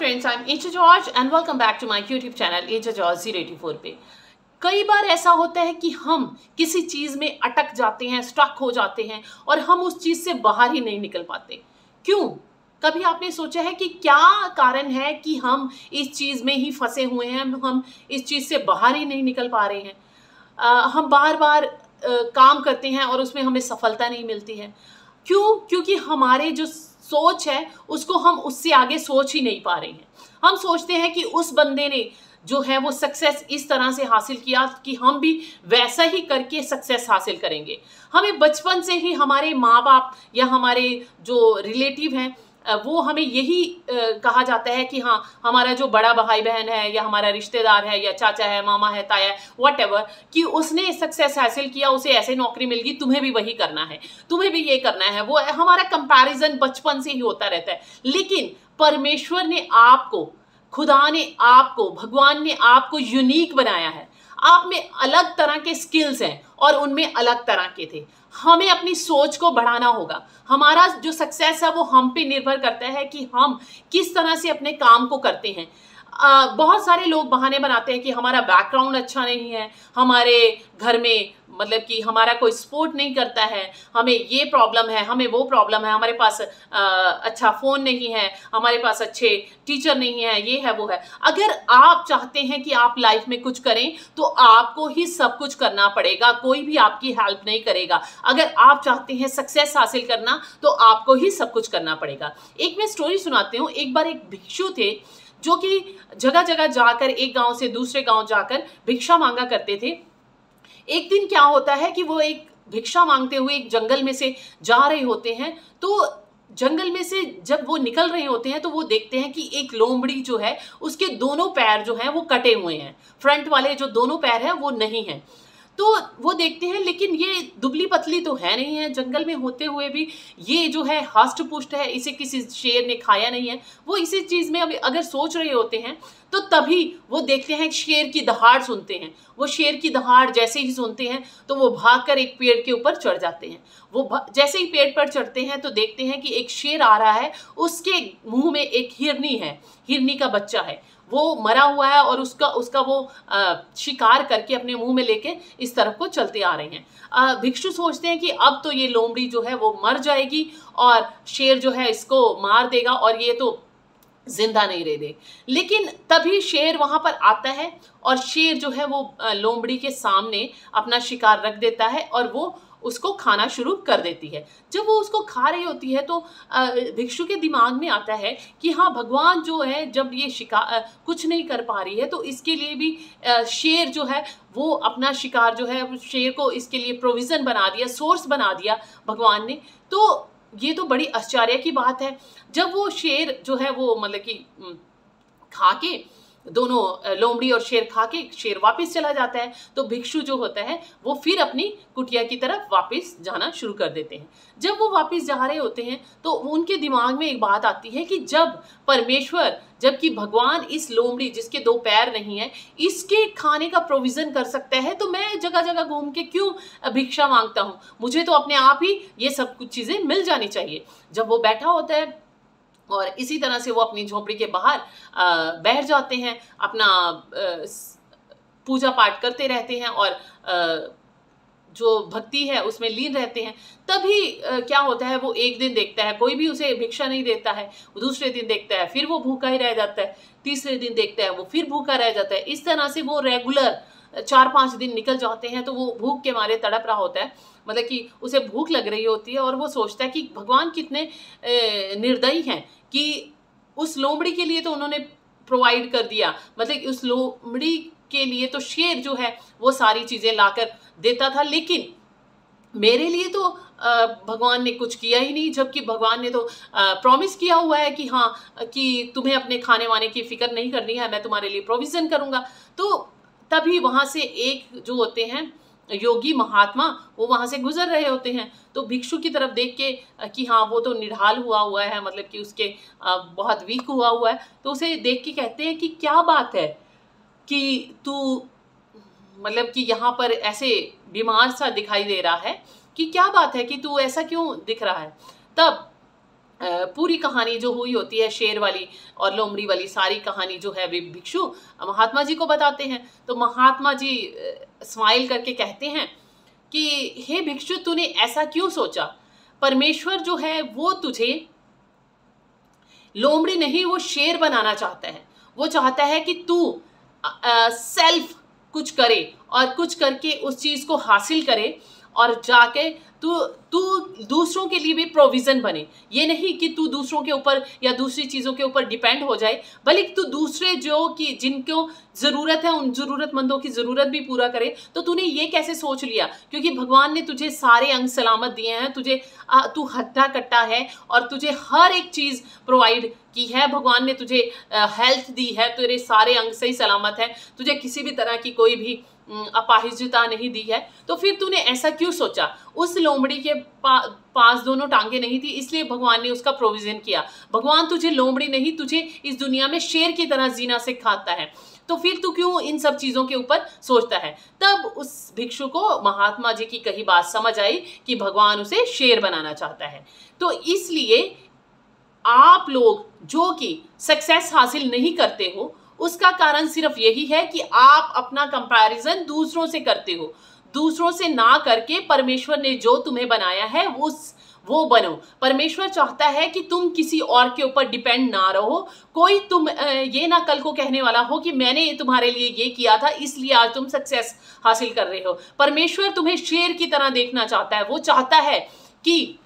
Friends, I am H George and welcome back to my YouTube channel H George 084 पे। कई बार ऐसा होता है कि हम किसी चीज़ में अटक जाते हैं, स्टक हो जाते हैं और हम उस चीज़ से बाहर ही नहीं निकल पाते। क्यों? कभी आपने सोचा है कि क्या कारण है कि हम इस चीज़ में ही फंसे हुए हैं, हम इस चीज़ से बाहर ही नहीं निकल पा रहे हैं। हम बार बार काम करते हैं और उसमें हमें सफलता नहीं मिलती है। क्यों? क्योंकि हमारे जो सोच है उसको हम उससे आगे सोच ही नहीं पा रहे हैं। हम सोचते हैं कि उस बंदे ने जो है वो सक्सेस इस तरह से हासिल किया कि हम भी वैसा ही करके सक्सेस हासिल करेंगे। हमें बचपन से ही हमारे माँ बाप या हमारे जो रिलेटिव हैं वो हमें यही कहा जाता है कि हाँ, हमारा जो बड़ा भाई बहन है या हमारा रिश्तेदार है या चाचा है, मामा है, ताया है, व्हाटएवर, कि उसने सक्सेस हासिल किया, उसे ऐसे नौकरी मिल गई, तुम्हें भी वही करना है, तुम्हें भी ये करना है। वो हमारा कंपैरिजन बचपन से ही होता रहता है। लेकिन परमेश्वर ने आपको, खुदा ने आपको, भगवान ने आपको यूनिक बनाया है। आप में अलग तरह के स्किल्स हैं और उनमें अलग तरह के थे। हमें अपनी सोच को बढ़ाना होगा। हमारा जो सक्सेस है वो हम पे निर्भर करता है कि हम किस तरह से अपने काम को करते हैं। बहुत सारे लोग बहाने बनाते हैं कि हमारा बैकग्राउंड अच्छा नहीं है, हमारे घर में मतलब कि हमारा कोई सपोर्ट नहीं करता है, हमें ये प्रॉब्लम है, हमें वो प्रॉब्लम है, हमारे पास अच्छा फ़ोन नहीं है, हमारे पास अच्छे टीचर नहीं है, ये है वो है। अगर आप चाहते हैं कि आप लाइफ में कुछ करें तो आपको ही सब कुछ करना पड़ेगा, कोई भी आपकी हेल्प नहीं करेगा। अगर आप चाहते हैं सक्सेस हासिल करना तो आपको ही सब कुछ करना पड़ेगा। एक मैं स्टोरी सुनाती हूँ। एक बार एक भिक्षु थे जो कि जगह जगह जाकर, एक गांव से दूसरे गांव जाकर भिक्षा मांगा करते थे। एक दिन क्या होता है कि वो एक भिक्षा मांगते हुए एक जंगल में से जा रहे होते हैं। तो जंगल में से जब वो निकल रहे होते हैं तो वो देखते हैं कि एक लोमड़ी जो है उसके दोनों पैर जो हैं वो कटे हुए हैं, फ्रंट वाले जो दोनों पैर हैं वो नहीं हैं। तो वो देखते हैं, लेकिन ये दुबली पतली तो है नहीं है, जंगल में होते हुए भी ये जो है हष्ट पुष्ट है, इसे किसी शेर ने खाया नहीं है। वो इसी चीज़ में अभी अगर सोच रहे होते हैं तो तभी वो देखते हैं शेर की दहाड़ सुनते हैं। वो शेर की दहाड़ जैसे ही सुनते हैं तो वो भागकर एक पेड़ के ऊपर चढ़ जाते हैं। वो जैसे ही पेड़ पर चढ़ते हैं तो देखते हैं कि एक शेर आ रहा है, उसके मुंह में एक हिरनी है, हिरनी का बच्चा है, वो मरा हुआ है और उसका वो शिकार करके अपने मुंह में लेके इस तरफ को चलते आ रहे हैं। भिक्षु सोचते हैं कि अब तो ये लोमड़ी जो है वो मर जाएगी और शेर जो है इसको मार देगा और ये तो जिंदा नहीं रह दे। लेकिन तभी शेर वहां पर आता है और शेर जो है वो लोमड़ी के सामने अपना शिकार रख देता है और वो उसको खाना शुरू कर देती है। जब वो उसको खा रही होती है तो भिक्षु के दिमाग में आता है कि हाँ, भगवान जो है जब ये शिकार कुछ नहीं कर पा रही है तो इसके लिए भी शेर जो है वो अपना शिकार जो है, शेर को इसके लिए प्रोविज़न बना दिया, सोर्स बना दिया भगवान ने। तो ये तो बड़ी आश्चर्य की बात है। जब वो शेर जो है वो मतलब कि खा के, दोनों लोमड़ी और शेर खा के शेर वापस चला जाता है, तो भिक्षु जो होता है वो फिर अपनी कुटिया की तरफ वापस जाना शुरू कर देते हैं। जब वो वापस जा रहे होते हैं तो उनके दिमाग में एक बात आती है कि जब परमेश्वर, जबकि भगवान इस लोमड़ी जिसके दो पैर नहीं है इसके खाने का प्रोविज़न कर सकता है, तो मैं जगह जगह घूम के क्यों भिक्षा मांगता हूँ? मुझे तो अपने आप ही ये सब कुछ चीज़ें मिल जानी चाहिए। जब वो बैठा होता है और इसी तरह से वो अपनी झोपड़ी के बाहर बैठ जाते हैं, अपना पूजा पाठ करते रहते हैं और जो भक्ति है उसमें लीन रहते हैं। तभी क्या होता है, वो एक दिन देखता है कोई भी उसे भिक्षा नहीं देता है, दूसरे दिन देखता है फिर वो भूखा ही रह जाता है, तीसरे दिन देखता है वो फिर भूखा रह जाता है। इस तरह से वो रेगुलर 4-5 दिन निकल जाते हैं। तो वो भूख के मारे तड़प रहा होता है, मतलब कि उसे भूख लग रही होती है और वो सोचता है कि भगवान कितने निर्दयी हैं कि उस लोमड़ी के लिए तो उन्होंने प्रोवाइड कर दिया, मतलब उस लोमड़ी के लिए तो शेर जो है वो सारी चीज़ें लाकर देता था, लेकिन मेरे लिए तो भगवान ने कुछ किया ही नहीं। जबकि भगवान ने तो प्रॉमिस किया हुआ है कि हाँ, कि तुम्हें अपने खाने वाने की फिक्र नहीं करनी है, मैं तुम्हारे लिए प्रोविज़न करूँगा। तो तभी वहाँ से एक जो होते हैं योगी महात्मा, वो वहाँ से गुजर रहे होते हैं। तो भिक्षु की तरफ देख के कि हाँ, वो तो निढाल हुआ हुआ है, मतलब कि उसके बहुत वीक हुआ हुआ है, तो उसे देख के कहते हैं कि क्या बात है कि तू मतलब कि यहाँ पर ऐसे बीमार सा दिखाई दे रहा है, कि क्या बात है कि तू ऐसा क्यों दिख रहा है? तब पूरी कहानी जो हुई होती है शेर वाली और लोमड़ी वाली, सारी कहानी जो है वे भिक्षु महात्मा जी को बताते हैं। तो महात्मा जी स्माइल करके कहते हैं कि हे भिक्षु, तूने ऐसा क्यों सोचा? परमेश्वर जो है वो तुझे लोमड़ी नहीं, वो शेर बनाना चाहता है। वो चाहता है कि तू सेल्फ कुछ करे और कुछ करके उस चीज को हासिल करे और जाके तू तू दूसरों के लिए भी प्रोविजन बने। ये नहीं कि तू दूसरों के ऊपर या दूसरी चीज़ों के ऊपर डिपेंड हो जाए, बल्कि तू दूसरे जो कि जिनको ज़रूरत है उन ज़रूरतमंदों की ज़रूरत भी पूरा करे। तो तूने ये कैसे सोच लिया? क्योंकि भगवान ने तुझे सारे अंग सलामत दिए हैं, तुझे तू हट्टा कट्टा है और तुझे हर एक चीज़ प्रोवाइड की है। भगवान ने तुझे हेल्थ दी है, तेरे सारे अंग सही सलामत है, तुझे किसी भी तरह की कोई भी अपाहिजता नहीं दी है। तो फिर तूने ऐसा क्यों सोचा? उस लोमड़ी के पास दोनों टांगे नहीं थी, इसलिए भगवान ने उसका प्रोविजन किया। भगवान तुझे लोमड़ी नहीं, तुझे इस दुनिया में शेर की तरह जीना सिखाता है। तो फिर तू क्यों इन सब चीज़ों के ऊपर सोचता है? तब उस भिक्षु को महात्मा जी की कही बात समझ आई कि भगवान उसे शेर बनाना चाहता है। तो इसलिए आप लोग जो कि सक्सेस हासिल नहीं करते हो, उसका कारण सिर्फ यही है कि आप अपना कंपैरिजन दूसरों से करते हो। दूसरों से ना करके परमेश्वर ने जो तुम्हें बनाया है वो बनो। परमेश्वर चाहता है कि तुम किसी और के ऊपर डिपेंड ना रहो। कोई तुम ये ना कल को कहने वाला हो कि मैंने तुम्हारे लिए ये किया था इसलिए आज तुम सक्सेस हासिल कर रहे हो। परमेश्वर तुम्हें शेर की तरह देखना चाहता है। वो चाहता है कि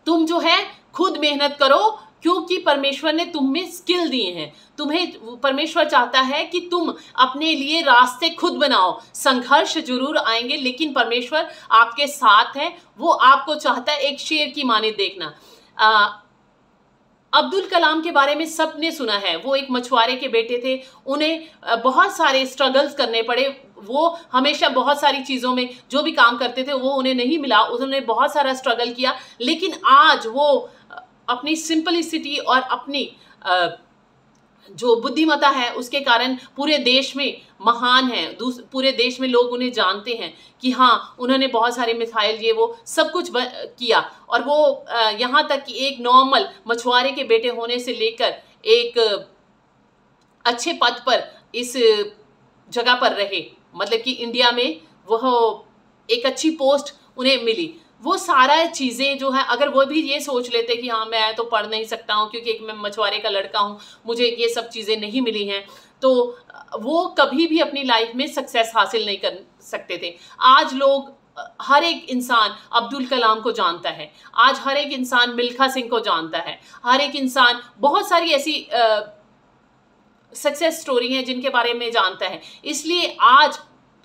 तुम जो है खुद मेहनत करो, क्योंकि परमेश्वर ने तुम में स्किल दिए हैं। तुम्हें परमेश्वर चाहता है कि तुम अपने लिए रास्ते खुद बनाओ। संघर्ष जरूर आएंगे, लेकिन परमेश्वर आपके साथ है। वो आपको चाहता है एक शेर की माने देखना। अब्दुल कलाम के बारे में सबने सुना है। वो एक मछुआरे के बेटे थे, उन्हें बहुत सारे स्ट्रगल्स करने पड़े। वो हमेशा बहुत सारी चीज़ों में जो भी काम करते थे वो उन्हें नहीं मिला, उन्होंने बहुत सारा स्ट्रगल किया, लेकिन आज वो अपनी सिंपलिसिटी और अपनी जो बुद्धिमत्ता है उसके कारण पूरे देश में महान है। पूरे देश में लोग उन्हें जानते हैं कि हाँ, उन्होंने बहुत सारे मिसाइल ये वो सब कुछ किया। और वो यहाँ तक कि एक नॉर्मल मछुआरे के बेटे होने से लेकर एक अच्छे पद पर इस जगह पर रहे, मतलब कि इंडिया में वह एक अच्छी पोस्ट उन्हें मिली। वो सारा चीज़ें जो है, अगर वो भी ये सोच लेते कि हाँ मैं तो पढ़ नहीं सकता हूँ क्योंकि मैं मछुआरे का लड़का हूँ, मुझे ये सब चीज़ें नहीं मिली हैं, तो वो कभी भी अपनी लाइफ में सक्सेस हासिल नहीं कर सकते थे। आज लोग, हर एक इंसान अब्दुल कलाम को जानता है, आज हर एक इंसान मिल्खा सिंह को जानता है, हर एक इंसान बहुत सारी ऐसी सक्सेस स्टोरी हैं जिनके बारे में जानता है। इसलिए आज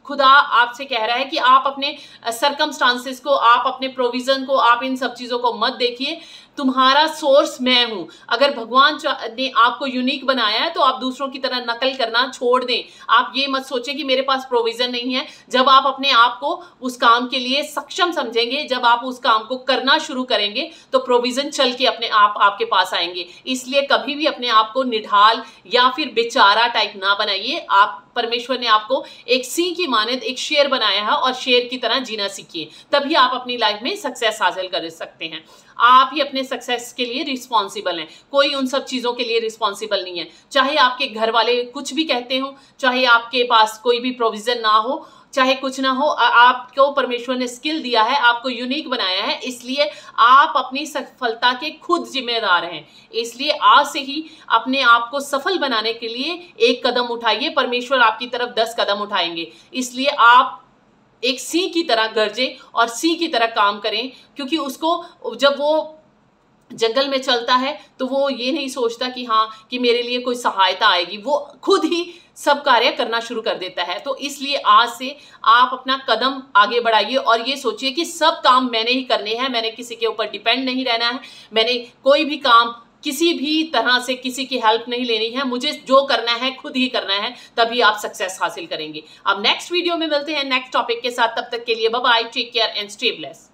खुदा आपसे कह रहा है कि आप अपने सरकमस्टांसेस को, आप अपने प्रोविजन को, आप इन सब चीज़ों को मत देखिए। तुम्हारा सोर्स मैं हूं। अगर भगवान ने आपको यूनिक बनाया है तो आप दूसरों की तरह नकल करना छोड़ दें। आप ये मत सोचें कि मेरे पास प्रोविजन नहीं है। जब आप अपने आप को उस काम के लिए सक्षम समझेंगे, जब आप उस काम को करना शुरू करेंगे, तो प्रोविजन चल के अपने आप आपके पास आएंगे। इसलिए कभी भी अपने आप को निढाल या फिर बेचारा टाइप ना बनाइए। आप, परमेश्वर ने आपको एक सिंह की मानद एक शेर बनाया है और शेर की तरह जीना सीखिए, तभी आप अपनी लाइफ में सक्सेस हासिल कर सकते हैं। आप ही अपने सक्सेस के लिए रिस्पॉन्सिबल हैं, कोई उन सब चीज़ों के लिए रिस्पॉन्सिबल नहीं है। चाहे आपके घर वाले कुछ भी कहते हो, चाहे आपके पास कोई भी प्रोविज़न ना हो, चाहे कुछ ना हो, आपको परमेश्वर ने स्किल दिया है, आपको यूनिक बनाया है, इसलिए आप अपनी सफलता के खुद जिम्मेदार हैं। इसलिए आज से ही अपने आप को सफल बनाने के लिए एक कदम उठाइए, परमेश्वर आपकी तरफ 10 कदम उठाएंगे। इसलिए आप एक सिंह की तरह गरजे और सिंह की तरह काम करें, क्योंकि उसको जब वो जंगल में चलता है तो वो ये नहीं सोचता कि हाँ कि मेरे लिए कोई सहायता आएगी, वो खुद ही सब कार्य करना शुरू कर देता है। तो इसलिए आज से आप अपना कदम आगे बढ़ाइए और ये सोचिए कि सब काम मैंने ही करने हैं, मैंने किसी के ऊपर डिपेंड नहीं रहना है, मैंने कोई भी काम किसी भी तरह से किसी की हेल्प नहीं लेनी है, मुझे जो करना है खुद ही करना है, तभी आप सक्सेस हासिल करेंगे। अब नेक्स्ट वीडियो में मिलते हैं नेक्स्ट टॉपिक के साथ, तब तक के लिए bye bye, take care and stay blessed.